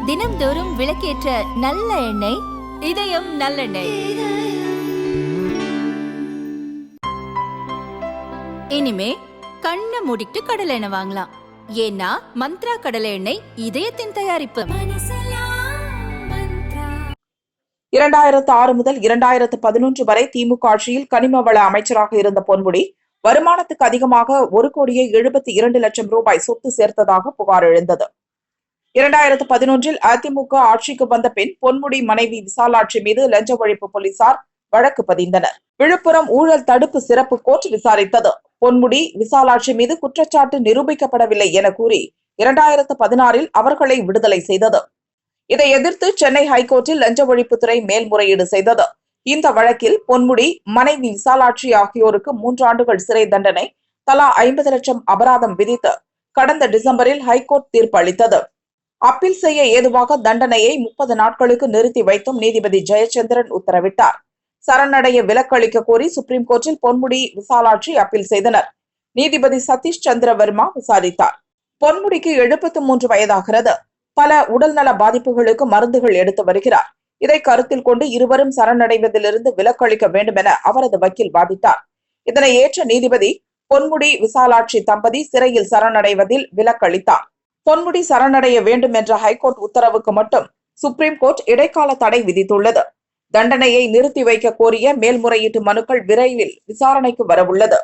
தினம்தோறும் விளக்கேற்ற நல்ல எண்ணெய் இதயம் நல்லெண்ணெய். இனிமே கண்ணை மூடிட்டு கடலை எண்ணெய் வாங்கலாம். ஏன்னா மந்த்ரா கடலை எண்ணெய் இதயத்தின் தயாரிப்பு. 2006 முதல் 2011 வரை திமுக ஆட்சியில் கனிம வள அமைச்சராக இருந்த பொன்முடி வருமானத்துக்கு அதிகமாக 1,72,00,000 ரூபாய் சொத்து சேர்த்ததாக புகார் எழுந்தது. 2011 அதிமுக ஆட்சிக்கு வந்த பின் பொன்முடி மனைவி விசாலாட்சி மீது லஞ்ச ஒழிப்பு போலீசார் வழக்கு பதிந்தனர். விழுப்புரம் ஊழல் தடுப்பு சிறப்பு கோர்ட் விசாரித்தது. பொன்முடி விசாலாட்சி மீது குற்றச்சாட்டு நிரூபிக்கப்படவில்லை என கூறி 2016 அவர்களை விடுதலை செய்தது. இதை எதிர்த்து சென்னை ஹைகோர்ட்டில் லஞ்ச ஒழிப்புத்துறை மேல்முறையீடு செய்தது. இந்த வழக்கில் பொன்முடி, மனைவி விசாலாட்சி ஆகியோருக்கு 3 ஆண்டுகள் சிறை தண்டனை, தலா 50 லட்சம் அபராதம் விதித்து கடந்த டிசம்பரில் ஹைகோர்ட் தீர்ப்பு அளித்தது. அப்பீல் செய்ய ஏதுவாக தண்டனையை 30 நாட்களுக்கு நிறுத்தி வைத்தும் நீதிபதி ஜெயச்சந்திரன் உத்தரவிட்டார். சரணடைய விலக்களிக்க கோரி சுப்ரீம் கோர்ட்டில் பொன்முடி, விசாலாட்சி அப்பீல் செய்தனர். நீதிபதி சதீஷ் சந்திர வர்மா விசாரித்தார். பொன்முடிக்கு 73 வயதாகிறது. பல உடல்நல பாதிப்புகளுக்கு மருந்துகள் எடுத்து வருகிறார். இதை கருத்தில் கொண்டு இருவரும் சரணடைவதிலிருந்து விலக்களிக்க வேண்டும் என அவரது வக்கீல் வாதிட்டார். இதனை ஏற்ற நீதிபதி பொன்முடி, விசாலாட்சி தம்பதி சிறையில் சரணடைவதில் விலக்களித்தார். பொன்முடி சரணடைய வேண்டும் என்ற ஹைகோர்ட் உத்தரவுக்கு மட்டும் சுப்ரீம் கோர்ட் இடைக்கால தடை விதித்துள்ளது. தண்டனையை நிறுத்தி வைக்க கோரிய மேல்முறையீட்டு மனுக்கள் விரைவில் விசாரணைக்கு வரவுள்ளது.